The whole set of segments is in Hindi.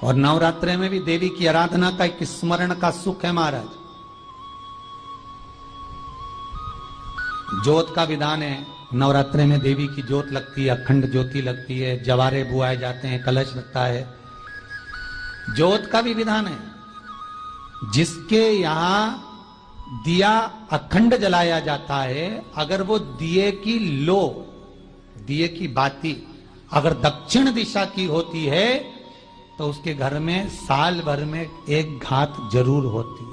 और नवरात्रे में भी देवी की आराधना का एक स्मरण का सुख है महाराज। ज्योत का विधान है, नवरात्रे में देवी की ज्योत लगती है, अखंड ज्योति लगती है, जवारे बुआए जाते हैं, कलश लगता है। ज्योत का भी विधान है। जिसके यहां दिया अखंड जलाया जाता है, अगर वो दिए की लो, दिए की बाती अगर दक्षिण दिशा की होती है तो उसके घर में साल भर में एक घात जरूर होती है।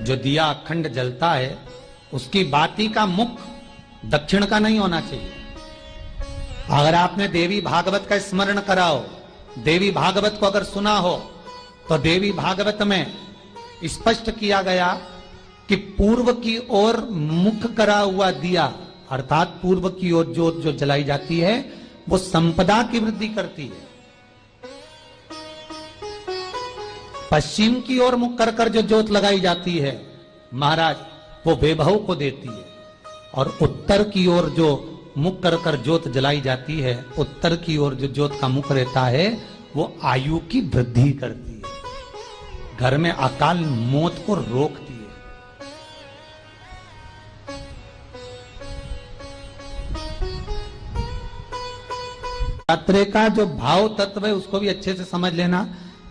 जो दिया अखंड जलता है उसकी बाती का मुख दक्षिण का नहीं होना चाहिए। अगर आपने देवी भागवत का स्मरण कराओ, देवी भागवत को अगर सुना हो, तो देवी भागवत में स्पष्ट किया गया कि पूर्व की ओर मुख करा हुआ दिया, अर्थात पूर्व की ओर ज्योत जो जलाई जाती है वो संपदा की वृद्धि करती है। पश्चिम की ओर मुख कर कर जो ज्योत लगाई जाती है महाराज, वो वैभव को देती है। और उत्तर की ओर जो मुख कर कर ज्योत जलाई जाती है, उत्तर की ओर जो ज्योत का मुख रहता है वो आयु की वृद्धि करती है, घर में अकाल मौत को रोकती है। नवरात्रे का जो भाव तत्व है उसको भी अच्छे से समझ लेना।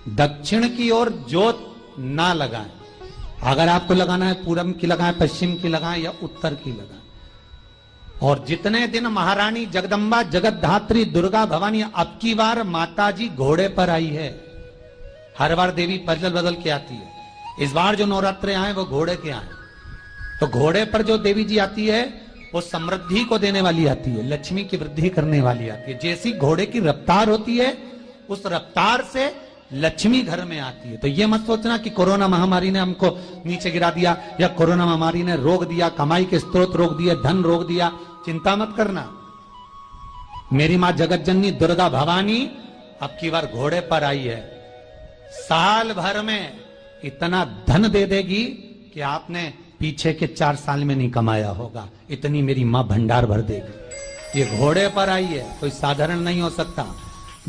दक्षिण की ओर ज्योत ना लगाएं। अगर आपको लगाना है पूरब की लगाएं, पश्चिम की लगाएं या उत्तर की लगाएं। और जितने दिन महारानी जगदम्बा जगतधात्री दुर्गा भवानी, अब की बार माताजी घोड़े पर आई है। हर बार देवी बदल बदल के आती है, इस बार जो नवरात्रे आए वो घोड़े के आए। तो घोड़े पर जो देवी जी आती है वो समृद्धि को देने वाली आती है, लक्ष्मी की वृद्धि करने वाली आती है। जैसी घोड़े की रफ्तार होती है उस रफ्तार से लक्ष्मी घर में आती है। तो ये मत सोचना कि कोरोना महामारी ने हमको नीचे गिरा दिया या कोरोना महामारी ने रोक दिया, कमाई के स्रोत रोक दिए, धन रोक दिया। चिंता मत करना। मेरी मां जगत जननी दुर्गा भवानी अब की बार घोड़े पर आई है। साल भर में इतना धन दे देगी कि आपने पीछे के 4 साल में नहीं कमाया होगा, इतनी मेरी मां भंडार भर देगी। ये घोड़े पर आई है, कोई साधारण नहीं हो सकता।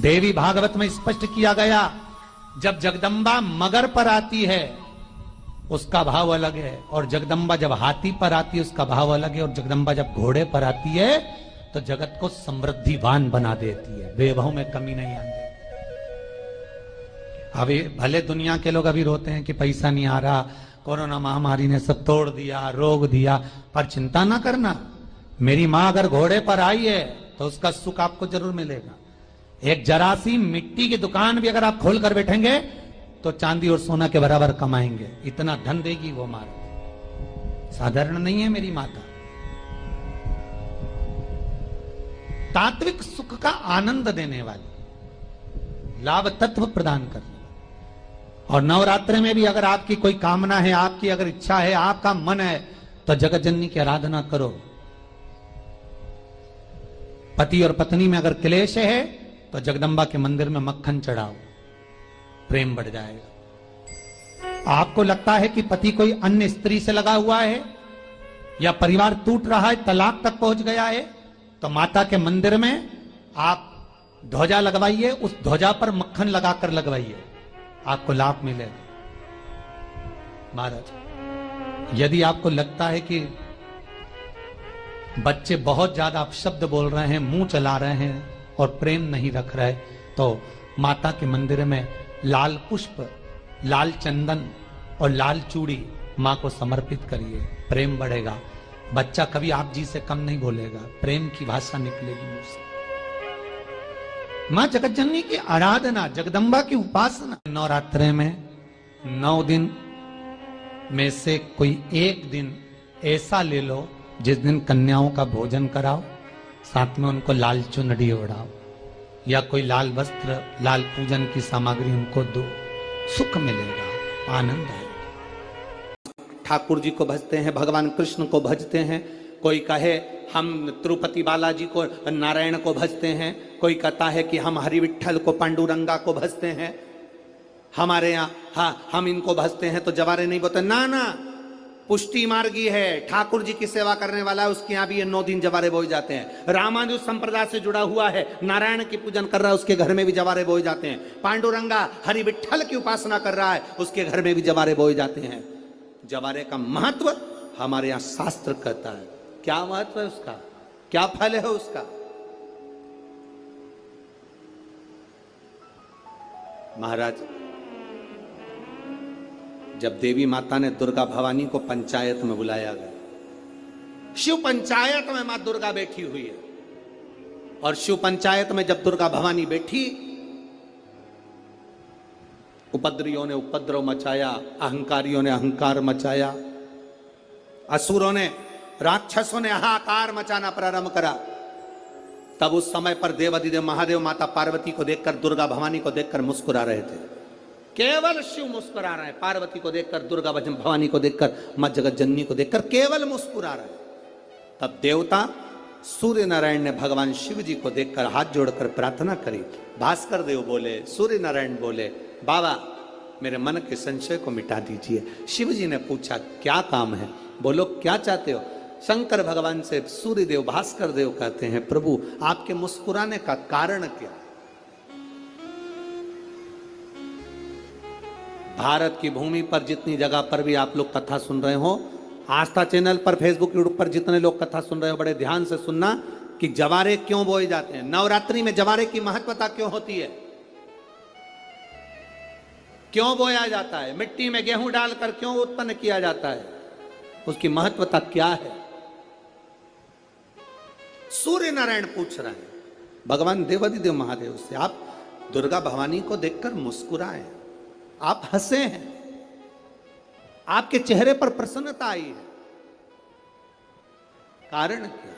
देवी भागवत में स्पष्ट किया गया, जब जगदम्बा मगर पर आती है उसका भाव अलग है, और जगदम्बा जब हाथी पर आती है उसका भाव अलग है, और जगदम्बा जब घोड़े पर आती है तो जगत को समृद्धिवान बना देती है, वैभव में कमी नहीं आती। अभी भले दुनिया के लोग अभी रोते हैं कि पैसा नहीं आ रहा, कोरोना महामारी ने सब तोड़ दिया, रोक दिया, पर चिंता ना करना। मेरी मां अगर घोड़े पर आई है तो उसका सुख आपको जरूर मिलेगा। एक जरा सी मिट्टी की दुकान भी अगर आप खोल कर बैठेंगे तो चांदी और सोना के बराबर कमाएंगे, इतना धन देगी वो मां। साधारण नहीं है मेरी माता। तात्विक सुख का आनंद देने वाली, लाभ तत्व प्रदान करने वाली। और नवरात्रि में भी अगर आपकी कोई कामना है, आपकी अगर इच्छा है, आपका मन है, तो जगत जननी की आराधना करो। पति और पत्नी में अगर क्लेश है तो जगदम्बा के मंदिर में मक्खन चढ़ाओ, प्रेम बढ़ जाएगा। आपको लगता है कि पति कोई अन्य स्त्री से लगा हुआ है या परिवार टूट रहा है, तलाक तक पहुंच गया है, तो माता के मंदिर में आप ध्वजा लगवाइए, उस ध्वजा पर मक्खन लगाकर लगवाइए, आपको लाभ मिलेगा। महाराज, यदि आपको लगता है कि बच्चे बहुत ज्यादा अपशब्द बोल रहे हैं, मुंह चला रहे हैं और प्रेम नहीं रख रहे, तो माता के मंदिर में लाल पुष्प, लाल चंदन और लाल चूड़ी मां को समर्पित करिए, प्रेम बढ़ेगा। बच्चा कभी आप जी से कम नहीं बोलेगा, प्रेम की भाषा निकलेगी मुंह से। मां जगत जननी की आराधना, जगदम्बा की उपासना। नवरात्रे में 9 दिन में से कोई एक दिन ऐसा ले लो जिस दिन कन्याओं का भोजन कराओ, साथ में उनको लाल चुनरी ओढ़ाओ या कोई लाल वस्त्र, लाल पूजन की सामग्री उनको दो, सुख मिलेगा, आनंद आएगा। ठाकुर जी को भजते हैं, भगवान कृष्ण को भजते हैं। कोई कहे हम तिरुपति बालाजी को, नारायण को भजते हैं। कोई कहता है कि हम हरि विठ्ठल को, पांडुरंगा को भजते हैं। हमारे यहाँ हाँ हम इनको भजते हैं तो जवारे नहीं बोलते। ना ना, पुष्टि मार्गी है, ठाकुर जी की सेवा करने वाला है, उसके यहाँ भी ये 9 दिन जवारे बोए जाते हैं। रामानुज संप्रदाय से जुड़ा हुआ है, नारायण की पूजन कर रहा है, उसके घर में भी जवारे बोए जाते हैं। पांडुरंगा हरि विठ्ठल की उपासना कर रहा है, उसके घर में भी जवारे बोए जाते हैं। जवारे का महत्व हमारे यहां शास्त्र कहता है। क्या महत्व है उसका, क्या फल है उसका? महाराज, जब देवी माता ने दुर्गा भवानी को पंचायत में बुलाया गया, शिव पंचायत में मां दुर्गा बैठी हुई है, और शिव पंचायत में जब दुर्गा भवानी बैठी, उपद्रवियों ने उपद्रव मचाया, अहंकारियों ने अहंकार मचाया, असुरों ने, राक्षसों ने हाहाकार मचाना प्रारंभ करा। तब उस समय पर देवाधिदेव महादेव माता पार्वती को देखकर, दुर्गा भवानी को देखकर मुस्कुरा रहे थे। केवल शिव मुस्कुरा रहे हैं, पार्वती को देखकर, दुर्गा भवानी को देखकर, मां जगत जननी को देखकर केवल मुस्कुरा रहे हैं। तब देवता सूर्य नारायण ने भगवान शिव जी को देखकर हाथ जोड़कर प्रार्थना करी। भास्कर देव बोले, सूर्य नारायण बोले, बाबा मेरे मन के संशय को मिटा दीजिए। शिव जी ने पूछा क्या काम है, बोलो क्या चाहते हो? शंकर भगवान से सूर्य देव, भास्कर देव कहते हैं, प्रभु आपके मुस्कुराने का कारण क्या? भारत की भूमि पर जितनी जगह पर भी आप लोग कथा सुन रहे हो, आस्था चैनल पर, फेसबुक, यूट्यूब पर जितने लोग कथा सुन रहे हो, बड़े ध्यान से सुनना कि जवारे क्यों बोए जाते हैं। नवरात्रि में जवारे की महत्वता क्यों होती है, क्यों बोया जाता है, मिट्टी में गेहूं डालकर क्यों उत्पन्न किया जाता है, उसकी महत्वता क्या है? सूर्य नारायण पूछ रहे हैं भगवान देवाधिदेव महादेव से, आप दुर्गा भवानी को देखकर मुस्कुराए, आप हंसे हैं, आपके चेहरे पर प्रसन्नता आई है, कारण क्या?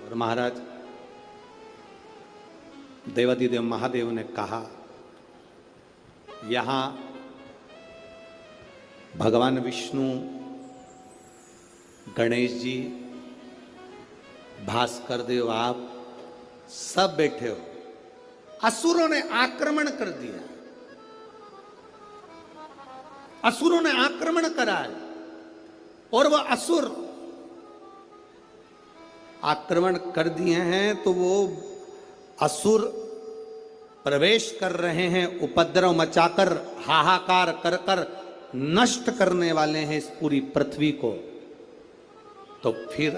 और महाराज देवाधिदेव महादेव ने कहा, यहां भगवान विष्णु, गणेश जी, भास्कर देव, आप सब बैठे हो। असुरों ने आक्रमण कर दिया, असुरों ने आक्रमण करा है, और वह असुर आक्रमण कर दिए हैं तो वो असुर प्रवेश कर रहे हैं, उपद्रव मचाकर, हाहाकार कर कर नष्ट करने वाले हैं इस पूरी पृथ्वी को। तो फिर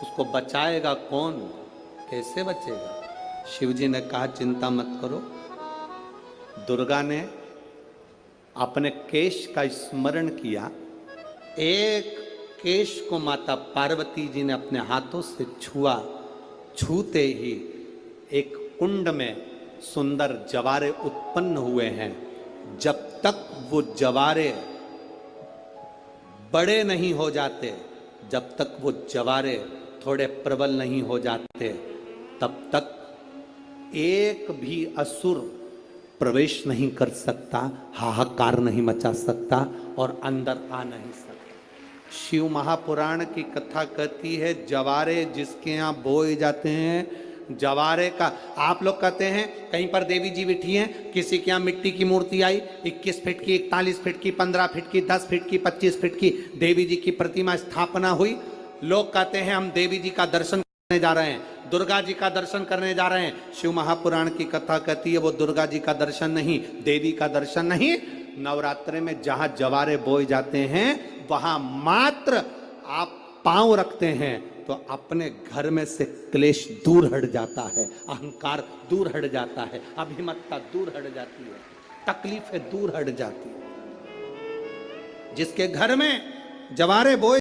उसको बचाएगा कौन, कैसे बचेगा? शिव जी ने कहा चिंता मत करो। दुर्गा ने अपने केश का स्मरण किया, एक केश को माता पार्वती जी ने अपने हाथों से छुआ, छूते ही एक कुंड में सुंदर जवारे उत्पन्न हुए हैं। जब तक वो जवारे बड़े नहीं हो जाते, जब तक वो जवारे थोड़े प्रबल नहीं हो जाते, तब तक एक भी असुर प्रवेश नहीं कर सकता, हाहाकार नहीं मचा सकता और अंदर आ नहीं सकता। शिव महापुराण की कथा कहती है, जवारे जिसके यहाँ बोए जाते हैं, जवारे का, आप लोग कहते हैं कहीं पर देवी जी बैठी हैं, किसी के यहाँ मिट्टी की मूर्ति आई, 21 फीट की, 41 फीट की, 15 फीट की, 10 फीट की, 25 फीट की देवी जी की प्रतिमा स्थापना हुई। लोग कहते हैं हम देवी जी का दर्शन करने जा रहे हैं, दुर्गा जी का दर्शन करने जा रहे हैं। शिव महापुराण की कथा कहती है वो दुर्गा जी का दर्शन नहीं, देवी का दर्शन नहीं। नवरात्रि में जहां जवारे बोए जाते हैं वहां मात्र आप पांव रखते हैं तो अपने घर में से क्लेश दूर हट जाता है, अहंकार दूर हट जाता है, अभिमतता दूर हट जाती है, तकलीफें दूर हट जाती है। जिसके घर में जवारे बोए